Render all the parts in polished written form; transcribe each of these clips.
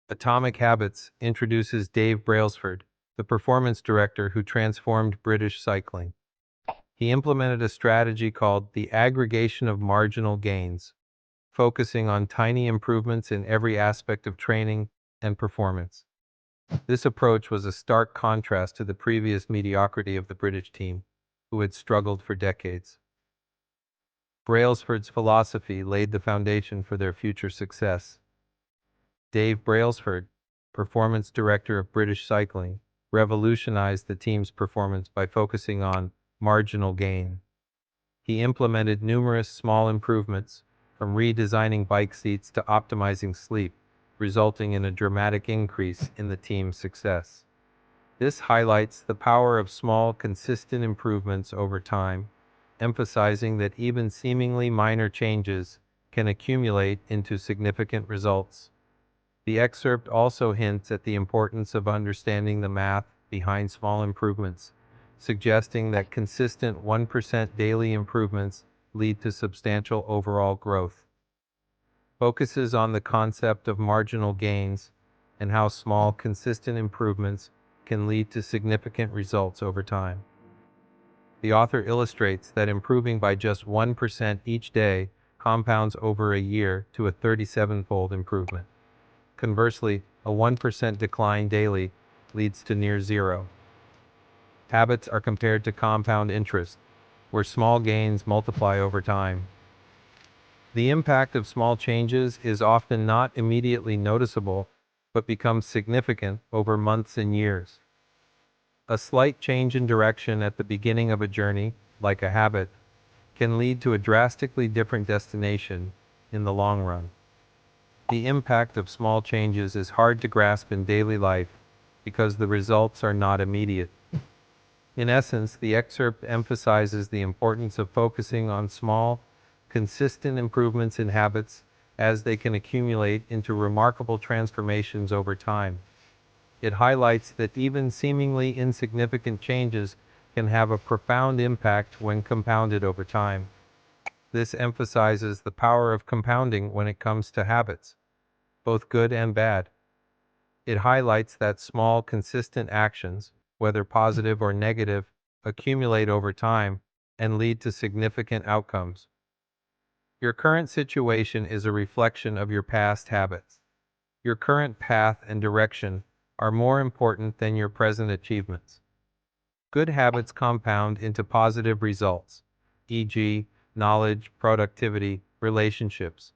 Atomic Habits introduces Dave Brailsford, the performance director who transformed British cycling. He implemented a strategy called the aggregation of marginal gains, focusing on tiny improvements in every aspect of training and performance. This approach was a stark contrast to the previous mediocrity of the British team, who had struggled for decades. Brailsford's philosophy laid the foundation for their future success. Dave Brailsford, performance director of British Cycling, revolutionized the team's performance by focusing on marginal gain. He implemented numerous small improvements, from redesigning bike seats to optimizing sleep, resulting in a dramatic increase in the team's success. This highlights the power of small, consistent improvements over time, emphasizing that even seemingly minor changes can accumulate into significant results. The excerpt also hints at the importance of understanding the math behind small improvements, suggesting that consistent 1% daily improvements lead to substantial overall growth. Focuses on the concept of marginal gains and how small, consistent improvements can lead to significant results over time. The author illustrates that improving by just 1% each day compounds over a year to a 37-fold improvement. Conversely, a 1% decline daily leads to near zero. Habits are compared to compound interest, where small gains multiply over time. The impact of small changes is often not immediately noticeable, but becomes significant over months and years. A slight change in direction at the beginning of a journey, like a habit, can lead to a drastically different destination in the long run. The impact of small changes is hard to grasp in daily life because the results are not immediate. In essence, the excerpt emphasizes the importance of focusing on small, consistent improvements in habits as they can accumulate into remarkable transformations over time. It highlights that even seemingly insignificant changes can have a profound impact when compounded over time. This emphasizes the power of compounding when it comes to habits, both good and bad. It highlights that small, consistent actions, whether positive or negative, accumulate over time and lead to significant outcomes. Your current situation is a reflection of your past habits. Your current path and direction are more important than your present achievements. Good habits compound into positive results, e.g., knowledge, productivity, relationships,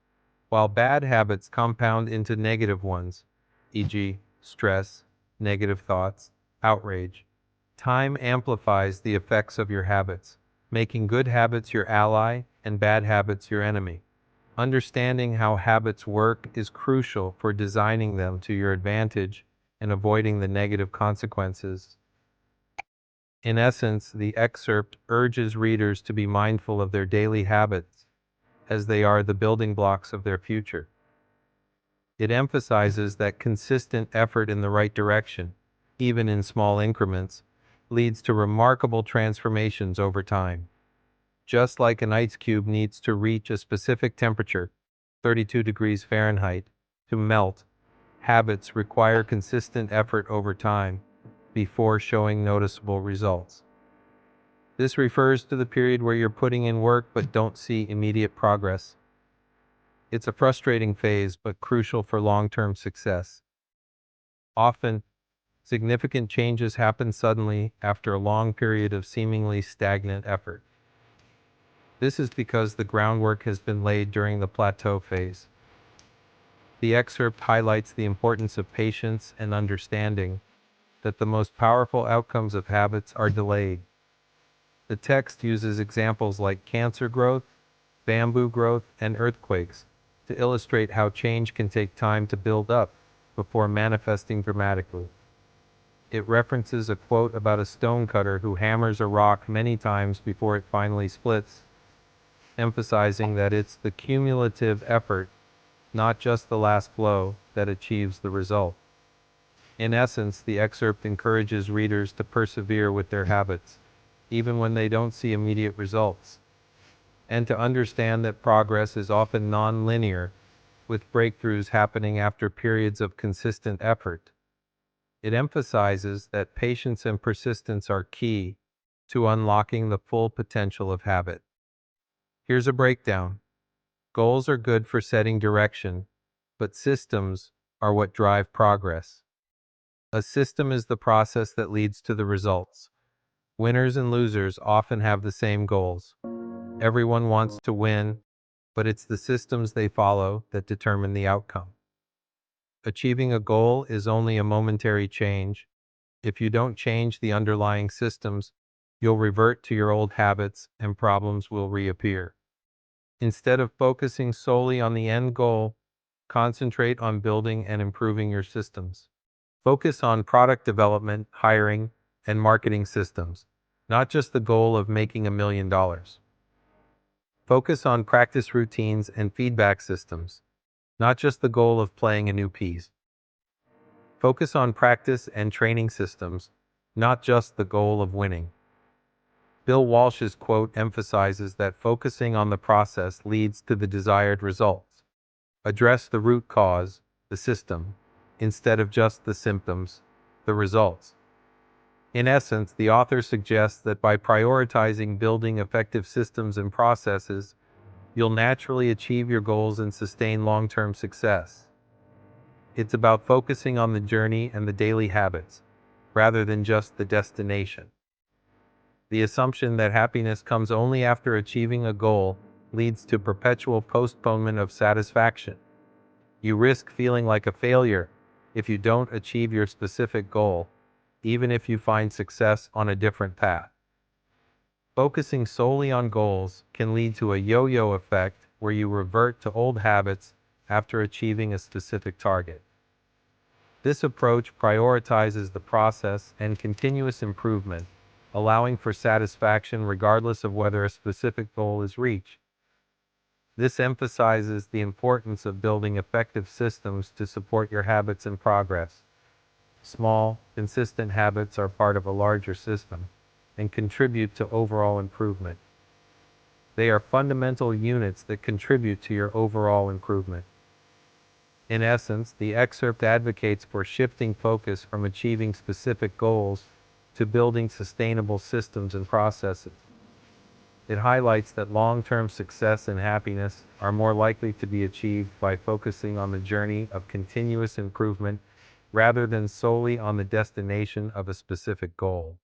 while bad habits compound into negative ones, e.g., stress, negative thoughts, outrage. Time amplifies the effects of your habits, making good habits your ally and bad habits your enemy. Understanding how habits work is crucial for designing them to your advantage and avoiding the negative consequences. In essence, the excerpt urges readers to be mindful of their daily habits, as they are the building blocks of their future. It emphasizes that consistent effort in the right direction, even in small increments, leads to remarkable transformations over time. Just like an ice cube needs to reach a specific temperature, 32 degrees Fahrenheit, to melt, habits require consistent effort over time before showing noticeable results. This refers to the period where you're putting in work but don't see immediate progress. It's a frustrating phase but crucial for long-term success. Often, significant changes happen suddenly after a long period of seemingly stagnant effort. This is because the groundwork has been laid during the plateau phase. The excerpt highlights the importance of patience and understanding that the most powerful outcomes of habits are delayed. The text uses examples like cancer growth, bamboo growth, and earthquakes to illustrate how change can take time to build up before manifesting dramatically. It references a quote about a stonecutter who hammers a rock many times before it finally splits, emphasizing that it's the cumulative effort, not just the last blow, that achieves the result. In essence, the excerpt encourages readers to persevere with their habits, even when they don't see immediate results, and to understand that progress is often non-linear with breakthroughs happening after periods of consistent effort. It emphasizes that patience and persistence are key to unlocking the full potential of habit. Here's a breakdown. Goals are good for setting direction, but systems are what drive progress. A system is the process that leads to the results. Winners and losers often have the same goals. Everyone wants to win, but it's the systems they follow that determine the outcome. Achieving a goal is only a momentary change. If you don't change the underlying systems, you'll revert to your old habits and problems will reappear. Instead of focusing solely on the end goal, concentrate on building and improving your systems. Focus on product development, hiring, and marketing systems, not just the goal of making $1 million. Focus on practice routines and feedback systems, not just the goal of playing a new piece. Focus on practice and training systems, not just the goal of winning. Bill Walsh's quote emphasizes that focusing on the process leads to the desired results. Address the root cause, the system, instead of just the symptoms, the results. In essence, the author suggests that by prioritizing building effective systems and processes, you'll naturally achieve your goals and sustain long-term success. It's about focusing on the journey and the daily habits, rather than just the destination. The assumption that happiness comes only after achieving a goal leads to perpetual postponement of satisfaction. You risk feeling like a failure if you don't achieve your specific goal, even if you find success on a different path. Focusing solely on goals can lead to a yo-yo effect where you revert to old habits after achieving a specific target. This approach prioritizes the process and continuous improvement, allowing for satisfaction regardless of whether a specific goal is reached. This emphasizes the importance of building effective systems to support your habits and progress. Small, consistent habits are part of a larger system and contribute to overall improvement. They are fundamental units that contribute to your overall improvement. In essence, the excerpt advocates for shifting focus from achieving specific goals to building sustainable systems and processes. It highlights that long-term success and happiness are more likely to be achieved by focusing on the journey of continuous improvement rather than solely on the destination of a specific goal.